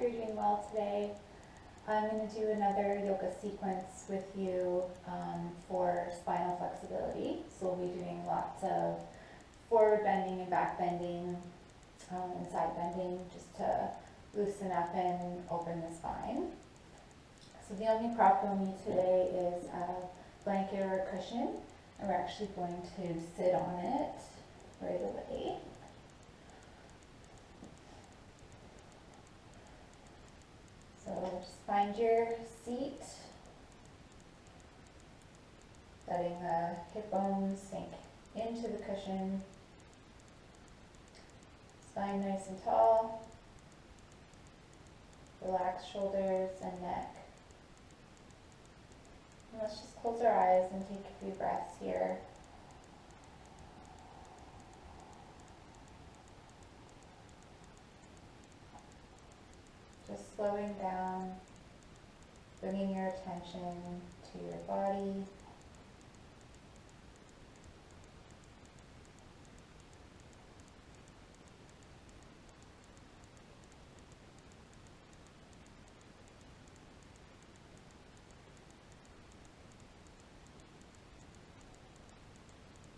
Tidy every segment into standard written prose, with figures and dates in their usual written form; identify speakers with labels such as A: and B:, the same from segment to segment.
A: you're doing well today. I'm going to do another yoga sequence with you for spinal flexibility. So we'll be doing lots of forward bending and back bending and side bending just to loosen up and open the spine. So the only prop we'll need today is a blanket or a cushion, and we're actually going to sit on it right away. So just find your seat, letting the hip bones sink into the cushion, spine nice and tall, relax shoulders and neck. And let's just close our eyes and take a few breaths here. Just slowing down, bringing your attention to your body.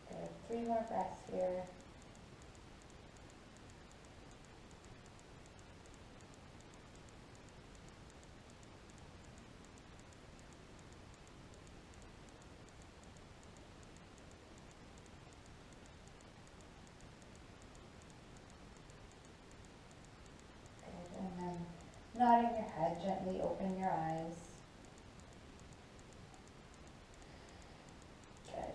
A: Good. 3 more breaths here. Nodding your head, gently open your eyes. Good.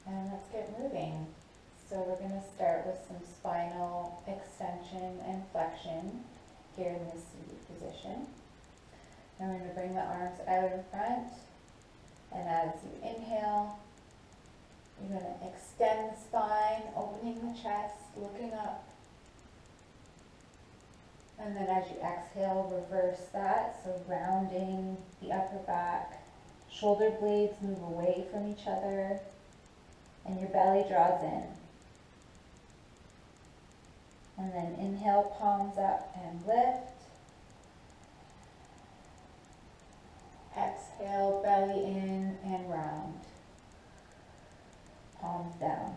A: And let's get moving. So we're going to start with some spinal extension and flexion here in this seated position. And we're going to bring the arms out in front. And as you inhale, you're going to extend the spine, opening the chest, looking up. And then as you exhale, reverse that, so rounding the upper back. Shoulder blades move away from each other, and your belly draws in. And then inhale, palms up and lift. Exhale, belly in and round. Palms down.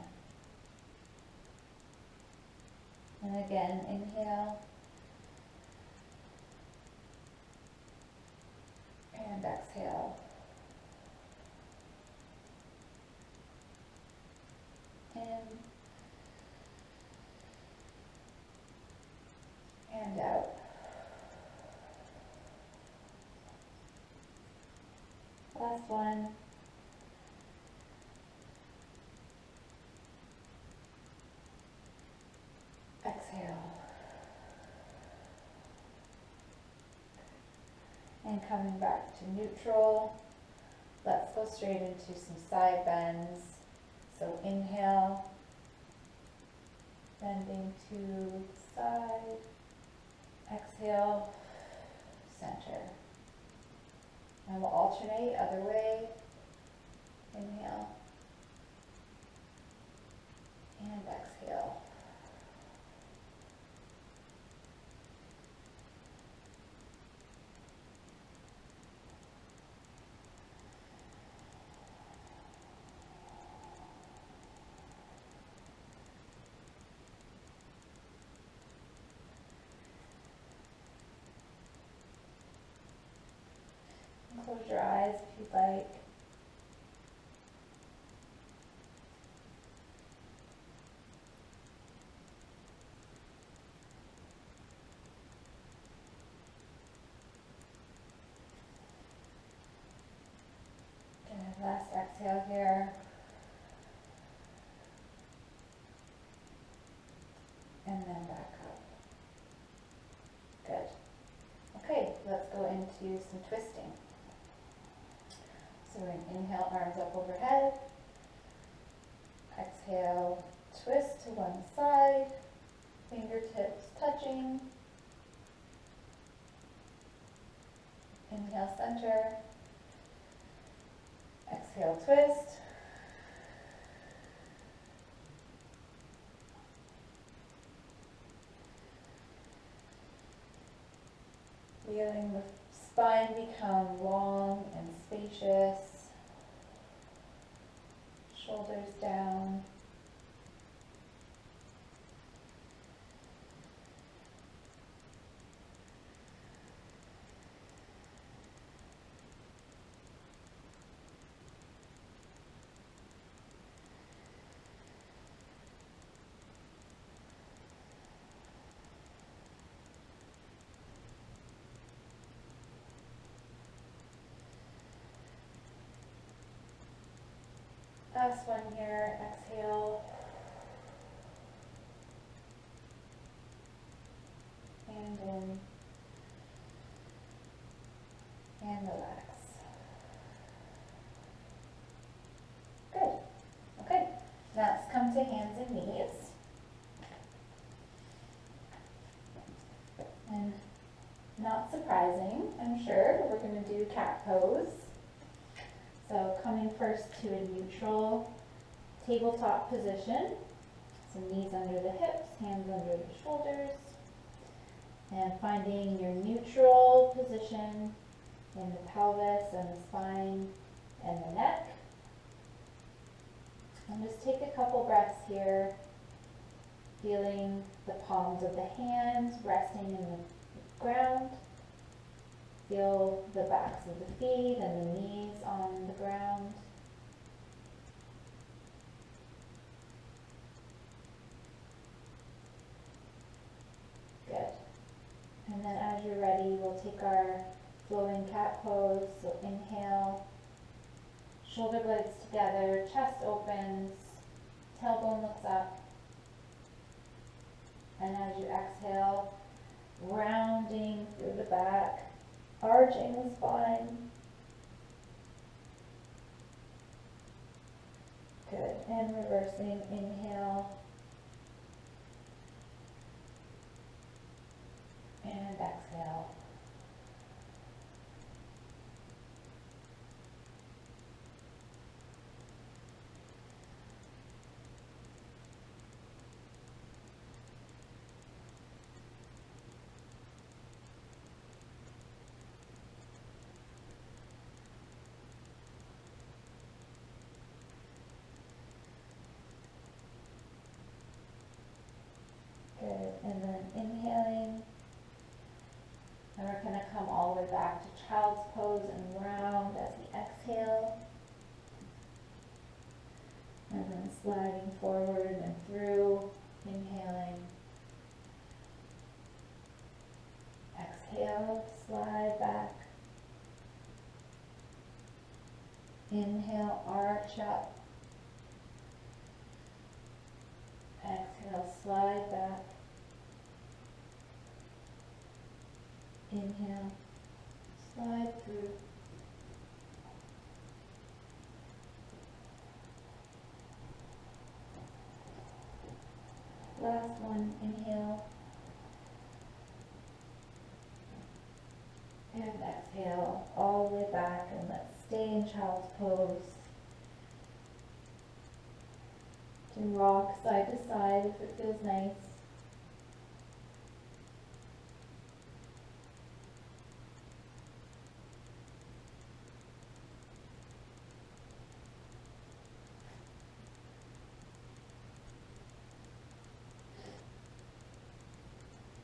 A: And again, inhale. And exhale. In and out. Last one. Exhale. And coming back to neutral, let's go straight into some side bends. So inhale, bending to side, exhale, center. And we'll alternate other way. Inhale, and exhale. Close your eyes if you'd like. Good. Last exhale here. And then back up. Good. Okay, let's go into some twisting. So we're going to inhale, arms up overhead. Exhale, twist to one side, fingertips touching. Inhale, center. Exhale, twist. Feeling the spine become long and spacious, shoulders down. Last one here, exhale. Hand in and relax. Good. Okay, now let's come to hands and knees. And not surprising, I'm sure, we're going to do cat pose. So coming first to a neutral tabletop position. So knees under the hips, hands under the shoulders. And finding your neutral position in the pelvis and the spine and the neck. And just take a couple breaths here, feeling the palms of the hands resting in the ground. Feel the backs of the feet and the knees on the ground. Good. And then as you're ready, we'll take our flowing cat pose. So inhale, shoulder blades together, chest opens, tailbone looks up. And as you exhale, rounding through the back, arching the spine. Good. And reversing, inhale. And exhale. Good. And then inhaling. And we're going to come all the way back to child's pose and round as we exhale. And then sliding forward and through, inhaling. Exhale, slide back. Inhale, arch up. Exhale, slide back. Inhale, slide through. Last one, inhale. And exhale, all the way back, and let's stay in child's pose. You can rock side to side if it feels nice.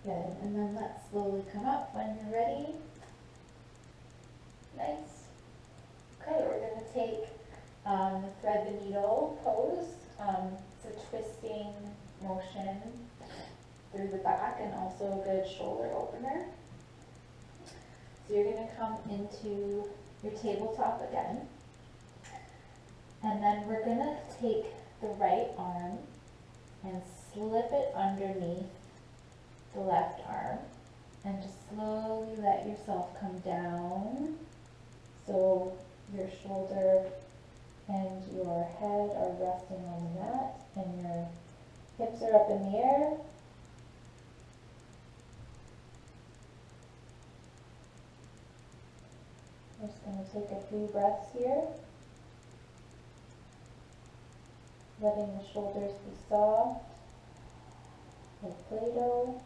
A: Good, and then let's slowly come up when you're ready. Nice. Okay, we're going to take the thread the needle pose. It's a twisting motion through the back and also a good shoulder opener. So you're going to come into your tabletop again. And then we're going to take the right arm and slip it underneath the left arm and just slowly let yourself come down so your shoulder and your head are resting on the mat and your hips are up in the air. We're just going to take a few breaths here, letting the shoulders be soft like Play-Doh.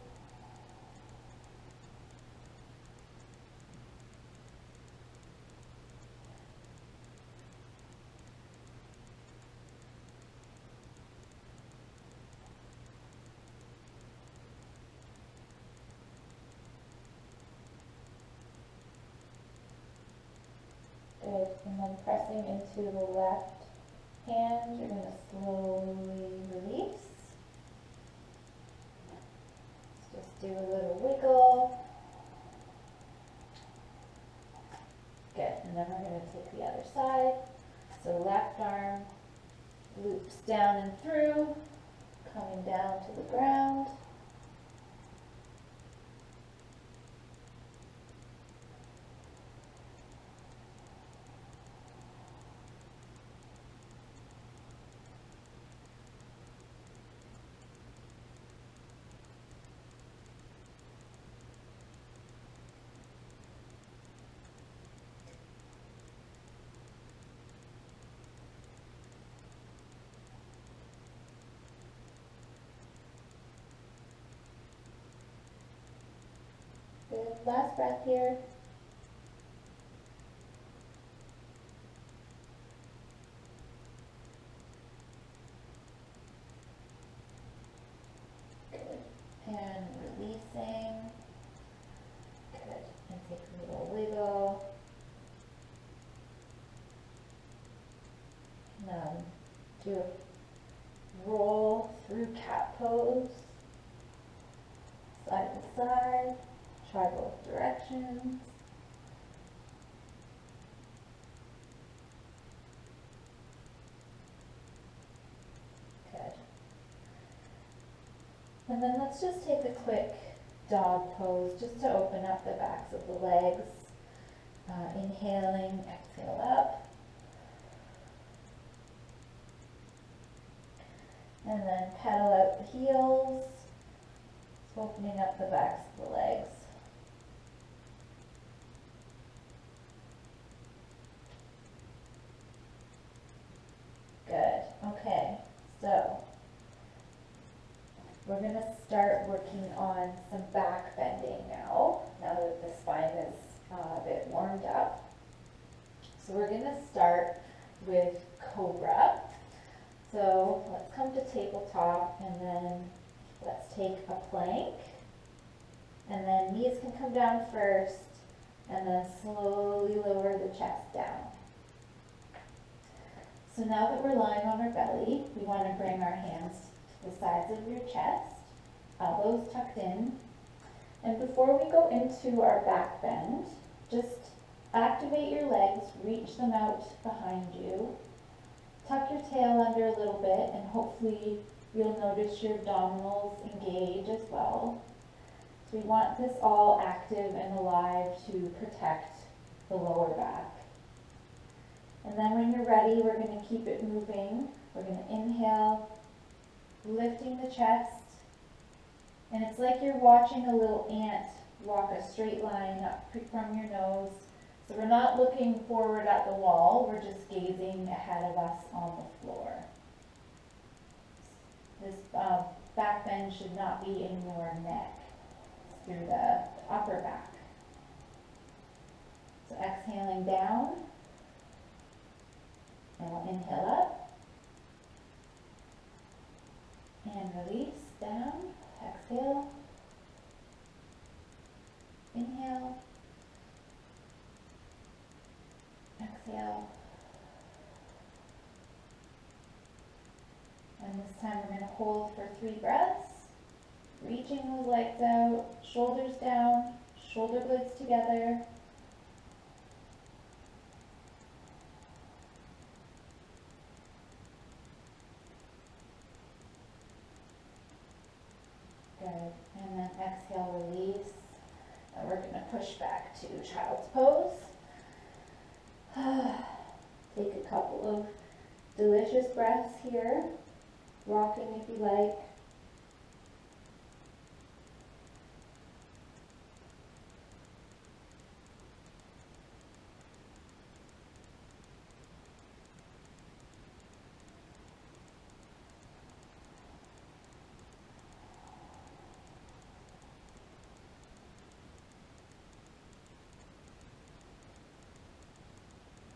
A: Good. And then pressing into the left hand, you're going to slowly release. Just do a little wiggle. Good. And then we're going to take the other side. So left arm loops down and through, coming down to the ground. Good. Last breath here. Good. And releasing. Good. And take a little wiggle. Now do a roll through cat pose. Side to side. Try both directions. Good. And then let's just take a quick dog pose just to open up the backs of the legs. Inhaling, exhale up. And then pedal out the heels, opening up the backs of the legs. Good. Okay, so we're going to start working on some back bending now that the spine is a bit warmed up. So we're going to start with Cobra. So let's come to tabletop, and then let's take a plank, and then knees can come down first, and then slowly lower the chest down. So now that we're lying on our belly, we want to bring our hands to the sides of your chest, elbows tucked in. And before we go into our back bend, just activate your legs, reach them out behind you, tuck your tail under a little bit, and hopefully you'll notice your abdominals engage as well. So we want this all active and alive to protect the lower back. And then when you're ready, we're going to keep it moving. We're going to inhale, lifting the chest. And it's like you're watching a little ant walk a straight line up from your nose. So we're not looking forward at the wall, we're just gazing ahead of us on the floor. This back bend should not be in your neck, it's through the upper back. So exhaling down. And we'll inhale up, and release down, exhale, inhale, exhale, and this time we're going to hold for 3 breaths, reaching those legs out, shoulders down, shoulder blades together. Good. And then exhale, release. And we're going to push back to child's pose. Take a couple of delicious breaths here. Rocking if you like.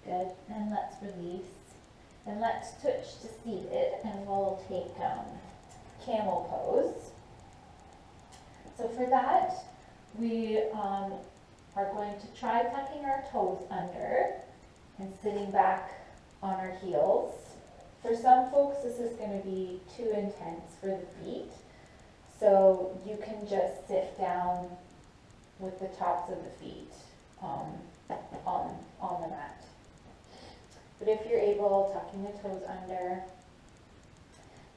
A: Good, and let's release. And let's switch to seated, and we'll take camel pose. So for that, we are going to try tucking our toes under, and sitting back on our heels. For some folks, this is going to be too intense for the feet, so you can just sit down with the tops of the feet on the mat. But if you're able, tucking the toes under.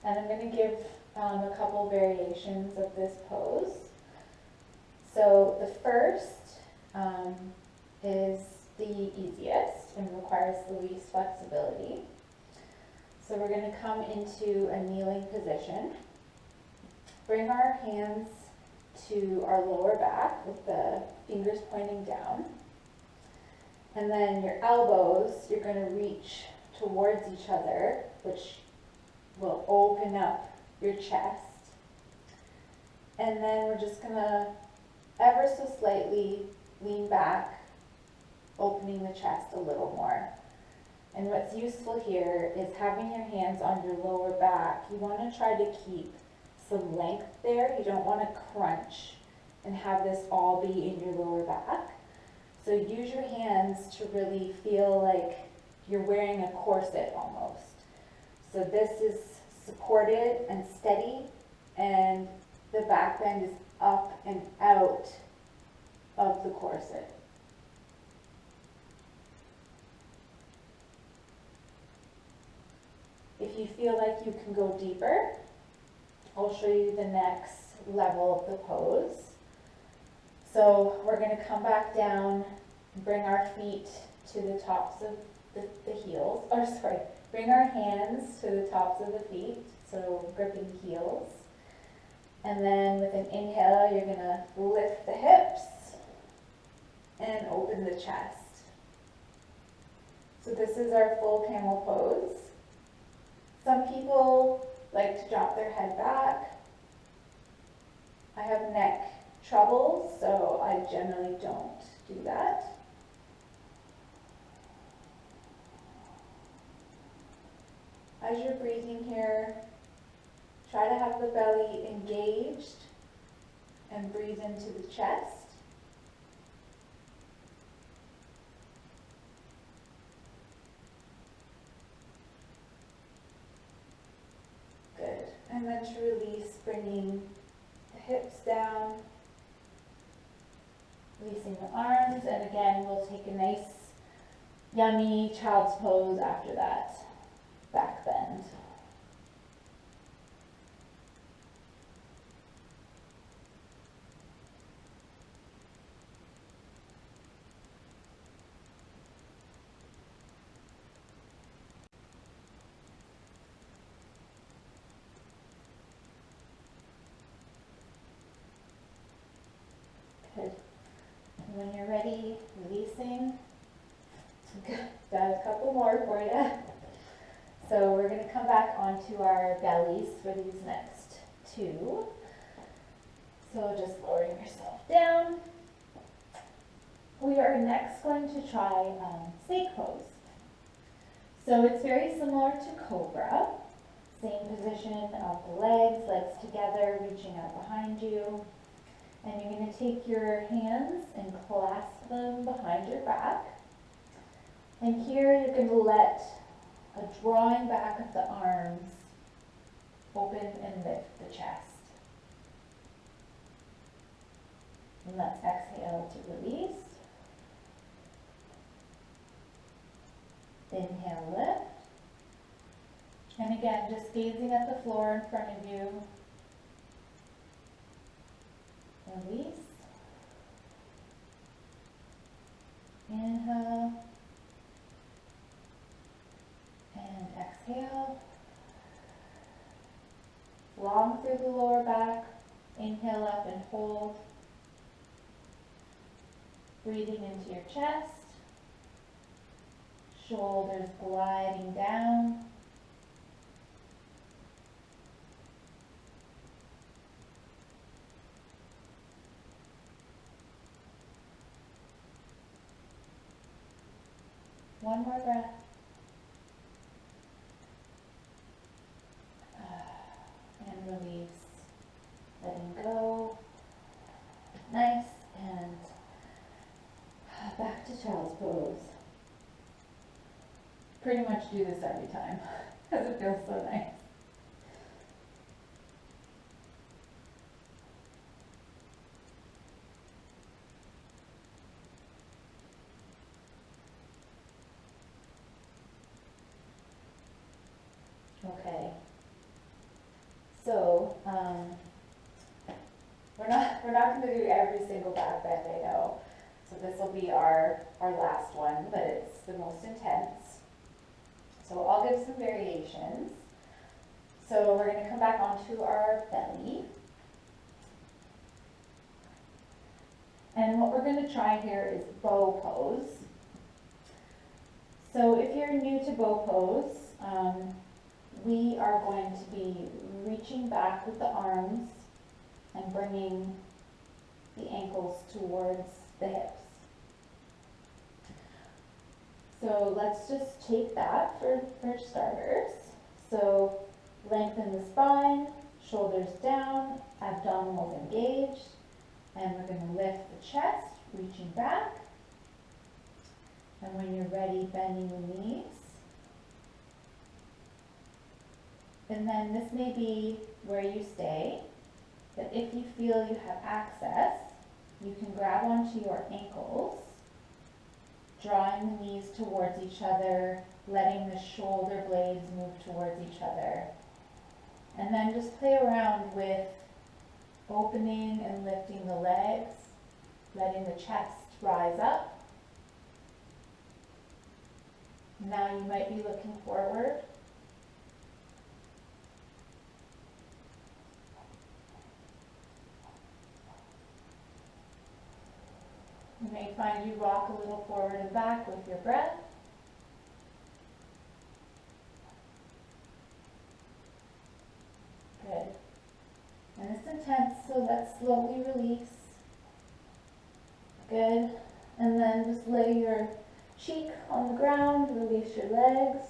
A: And I'm going to give a couple variations of this pose. So the first is the easiest and requires the least flexibility. So we're going to come into a kneeling position. Bring our hands to our lower back with the fingers pointing down. And then your elbows, you're going to reach towards each other, which will open up your chest. And then we're just going to ever so slightly lean back, opening the chest a little more. And what's useful here is having your hands on your lower back. You want to try to keep some length there. You don't want to crunch and have this all be in your lower back. So use your hands to really feel like you're wearing a corset almost. So this is supported and steady, and the back bend is up and out of the corset. If you feel like you can go deeper, I'll show you the next level of the pose. So we're going to come back down, bring our feet to the tops of the heels, or sorry, bring our hands to the tops of the feet, so gripping heels. And then with an inhale, you're going to lift the hips and open the chest. So this is our full camel pose. Some people like to drop their head back. I have neck trouble, so I generally don't do that. As you're breathing here, try to have the belly engaged and breathe into the chest. Good. And then to release, bringing the hips down, releasing the arms, and again, we'll take a nice, yummy child's pose after that. Back bend. Good. And when you're ready, releasing. Got a couple more for you. So we're going to come back onto our bellies for these next two. So just lowering yourself down. We are next going to try snake pose. So it's very similar to cobra. Same position of the legs together, reaching out behind you. And you're going to take your hands and clasp them behind your back. And here you're going to let a drawing back of the arms open and lift the chest. And let's exhale to release. Inhale, lift. And again, just gazing at the floor in front of you. Release. Inhale. And exhale. Long through the lower back. Inhale up and hold. Breathing into your chest. Shoulders gliding down. One more breath. And release. Letting go. Nice. And back to child's pose. pretty much do this every time because it feels so nice. Okay. So, we're not going to do every single back bend, I know. So this will be our last one, but it's the most intense. So I'll give some variations. So we're going to come back onto our belly. And what we're going to try here is bow pose. So if you're new to bow pose, we are going to be reaching back with the arms and bringing the ankles towards the hips. So let's just take that for starters. So lengthen the spine, shoulders down, abdominals engaged, and we're going to lift the chest, reaching back. And when you're ready, bending the knees. And then this may be where you stay, but if you feel you have access, you can grab onto your ankles, drawing the knees towards each other, letting the shoulder blades move towards each other. And then just play around with opening and lifting the legs, letting the chest rise up. Now you might be looking forward. You may find you rock a little forward and back with your breath. Good. And it's intense, so let's slowly release. Good. And then just lay your cheek on the ground, release your legs.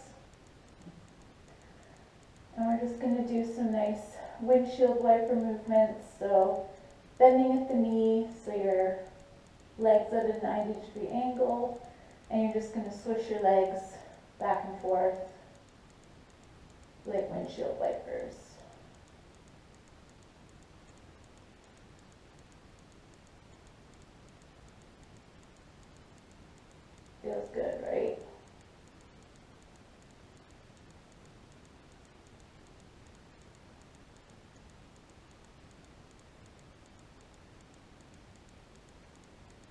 A: And we're just going to do some nice windshield wiper movements. So bending at the knee, so your legs at a 90-degree angle, and you're just going to swish your legs back and forth like windshield wipers. Feels good, right?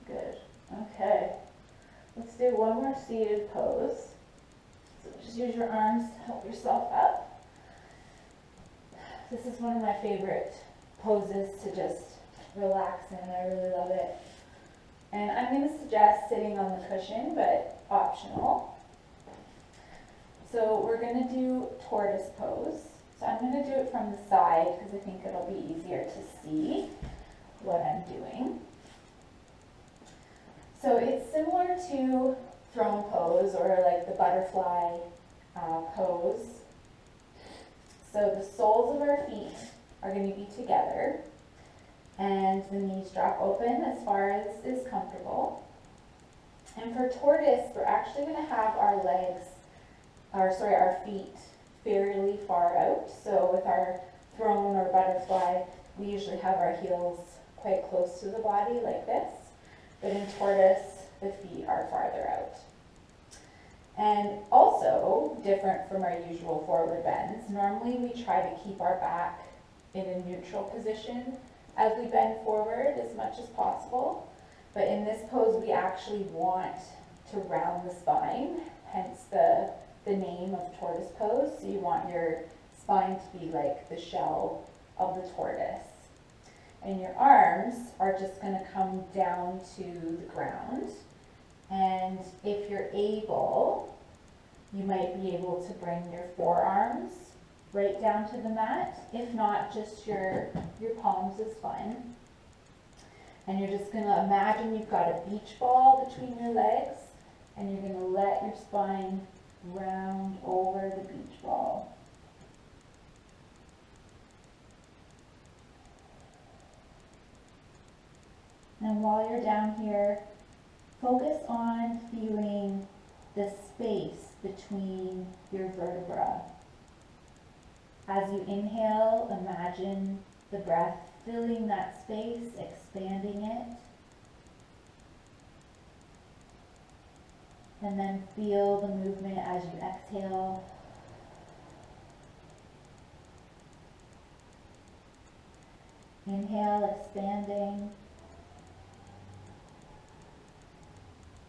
A: Good. Okay. Let's do one more seated pose. So just use your arms to help yourself up. This is one of my favorite poses to just relax in. I really love it. And I'm going to suggest sitting on the cushion, but optional. So we're going to do tortoise pose. So I'm going to do it from the side because I think it'll be easier to see what I'm doing. So it's similar to throne pose or like the butterfly pose. So the soles of our feet are going to be together and the knees drop open as far as is comfortable. And for tortoise, we're actually going to have our our feet fairly far out. So with our throne or butterfly, we usually have our heels quite close to the body like this. But in tortoise, the feet are farther out. And also, different from our usual forward bends, normally we try to keep our back in a neutral position as we bend forward as much as possible. But in this pose, we actually want to round the spine, hence the name of tortoise pose. So you want your spine to be like the shell of the tortoise. And your arms are just going to come down to the ground. And if you're able, you might be able to bring your forearms right down to the mat. If not, just your palms is fine. And you're just going to imagine you've got a beach ball between your legs, and you're going to let your spine round over the beach ball. And while you're down here, focus on feeling the space between your vertebra. As you inhale, imagine the breath filling that space, expanding it. And then feel the movement as you exhale. Inhale, expanding.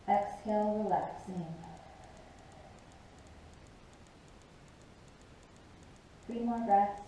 A: Exhale, relaxing. 3 more breaths.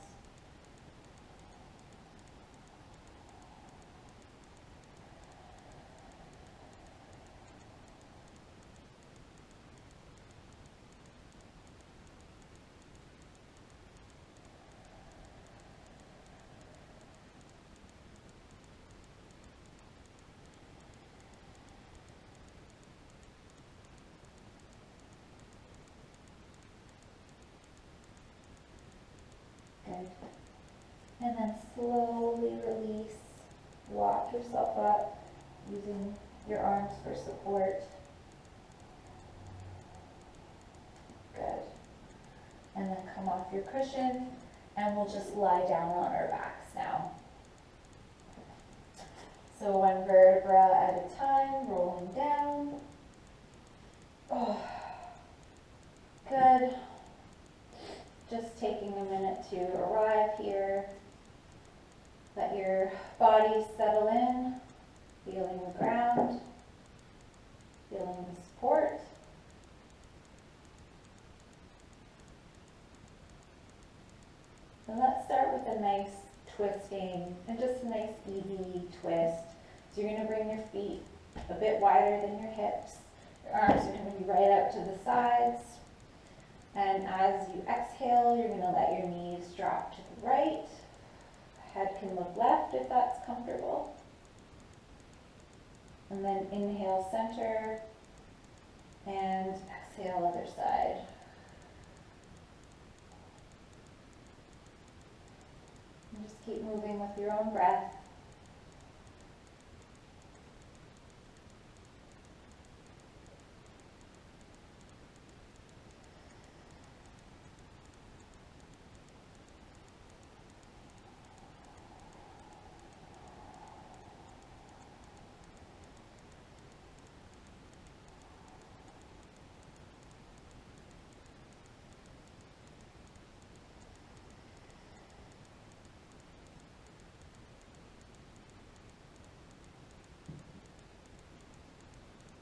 A: Good. And then slowly release. Walk yourself up using your arms for support. Good. And then come off your cushion and we'll just lie down on our backs now. So 1 vertebra at a time, rolling down. Oh, good. Just taking a minute to arrive here. Let your body settle in, feeling the ground, feeling the support. And let's start with a nice twisting, and just a nice easy twist. So you're going to bring your feet a bit wider than your hips. Your arms are going to be right out to the sides. And as you exhale, you're going to let your knees drop to the right. Head can look left if that's comfortable. And then inhale, center, and exhale, other side. And just keep moving with your own breath.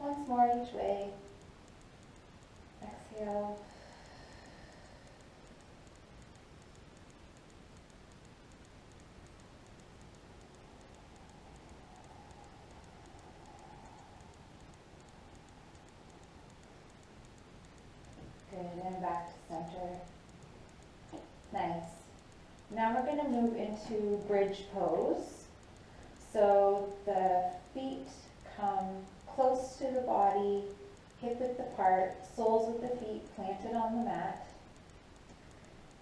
A: Once more each way. Exhale. Good, and back to center. Nice. Now we're going to move into bridge pose. So the feet come close to the body, hip width apart, soles of the feet planted on the mat,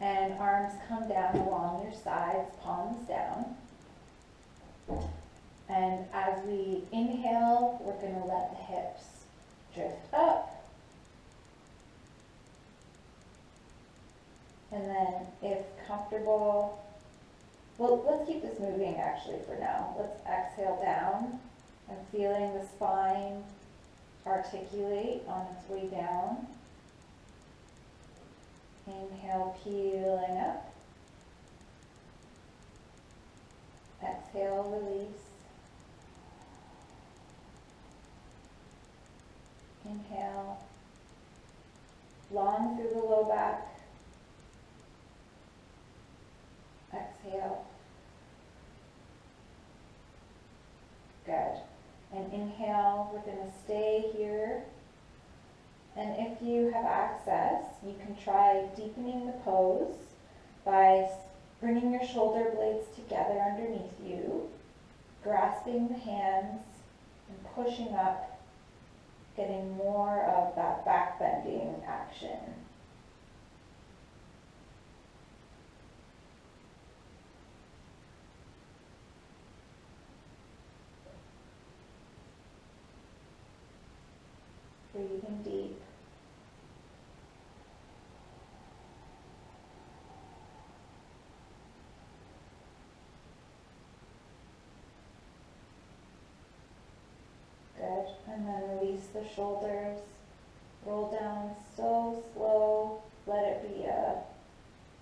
A: and arms come down along your sides, palms down. And as we inhale, we're going to let the hips drift up. And then if comfortable, well, let's keep this moving actually for now. Let's exhale down. And feeling the spine articulate on its way down. Inhale, peeling up. Exhale, release. Inhale. Long through the low back. Exhale. Good. And inhale, we're going to stay here. And if you have access, you can try deepening the pose by bringing your shoulder blades together underneath you, grasping the hands and pushing up, getting more of that back bending action. Breathing deep. And then release the shoulders. Roll down so slow. Let it be a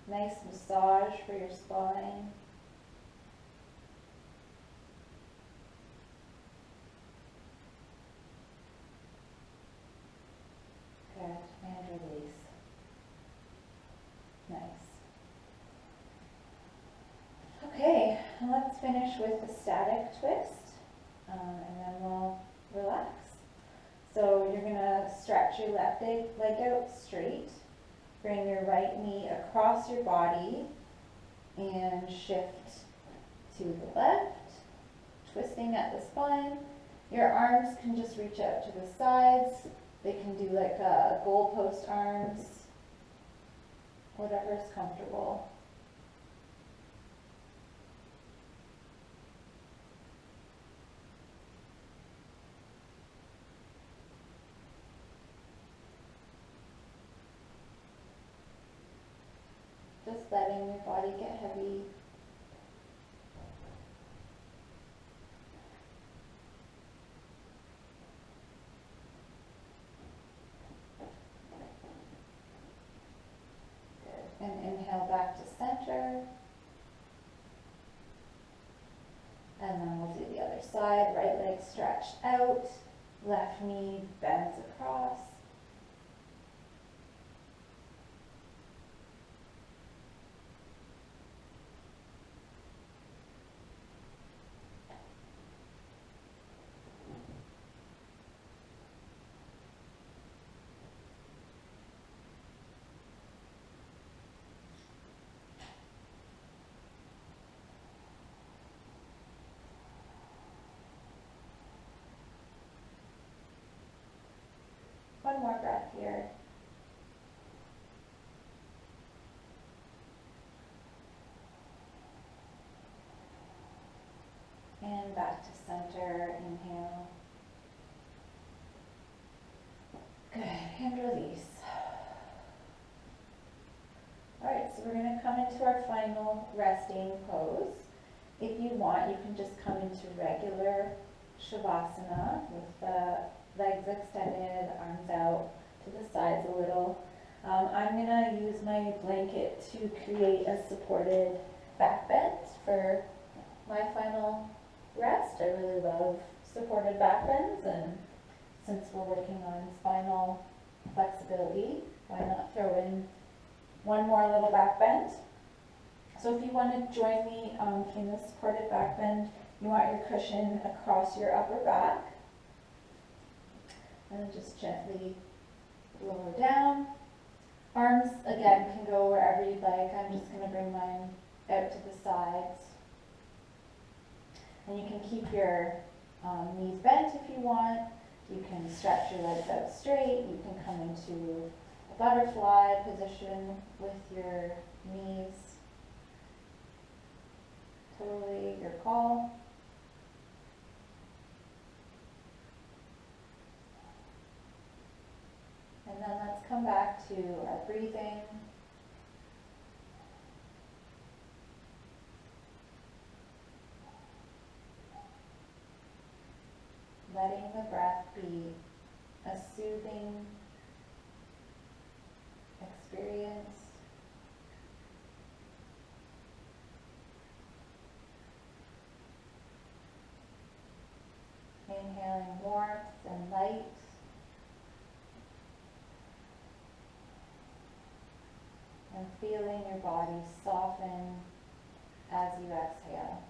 A: nice massage for your spine. Good, and release. Nice. Okay, let's finish with the static twist, and then we'll relax. So you're gonna stretch your left leg out straight, bring your right knee across your body, and shift to the left, twisting at the spine. Your arms can just reach out to the sides. They can do like a goalpost arms, whatever is comfortable. Just letting your body get heavy. Good. And inhale back to center. And then we'll do the other side. Right leg stretched out. Left knee bends across. One more breath here. And back to center, inhale. Good, and release. All right, so we're gonna come into our final resting pose. If you want, you can just come into regular Shavasana with the legs extended, arms out to the sides a little. I'm gonna use my blanket to create a supported back bend for my final rest. I really love supported back bends, and since we're working on spinal flexibility, why not throw in one more little back bend? So if you want to join me in the supported back bend, you want your cushion across your upper back. And then just gently lower down. Arms, again, can go wherever you'd like. I'm just going to bring mine out to the sides. And you can keep your knees bent if you want. You can stretch your legs out straight. You can come into a butterfly position with your knees. Totally your call. And then let's come back to our breathing. Letting the breath be a soothing experience. Inhaling warmth and light. And feeling your body soften as you exhale.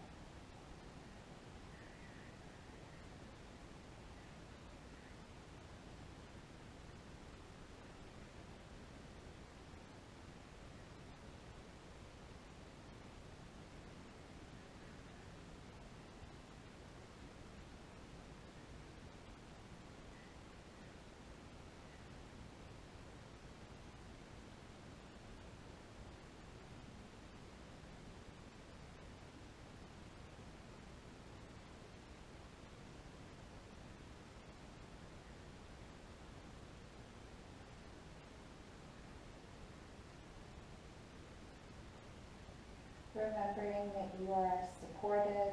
A: Remembering that you are supported,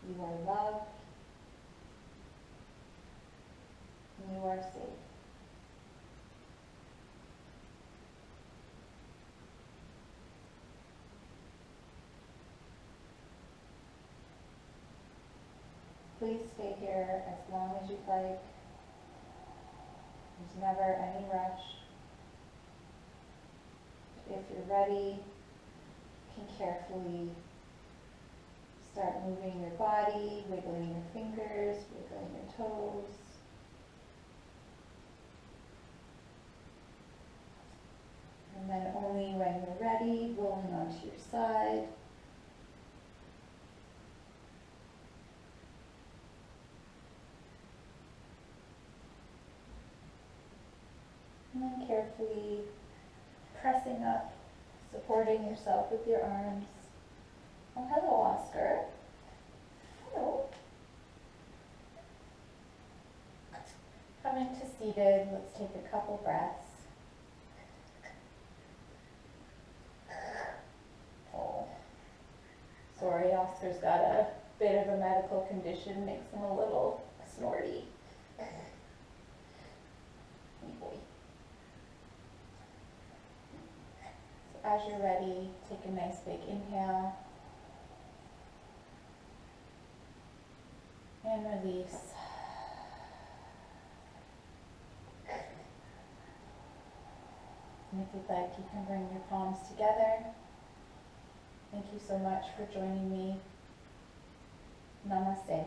A: you are loved, and you are safe. Please stay here as long as you'd like. There's never any rush. If you're ready, you can carefully start moving your body, wiggling your fingers, wiggling your toes. And then only when you're ready, rolling onto your side. And then carefully pressing up, supporting yourself with your arms. Oh, hello, Oscar. Hello. Coming to seated, let's take a couple breaths. Oh, sorry, Oscar's got a bit of a medical condition, makes him a little snorty. Hey boy. So as you're ready, take a nice big inhale. And release. And if you'd like, you can bring your palms together. Thank you so much for joining me. Namaste.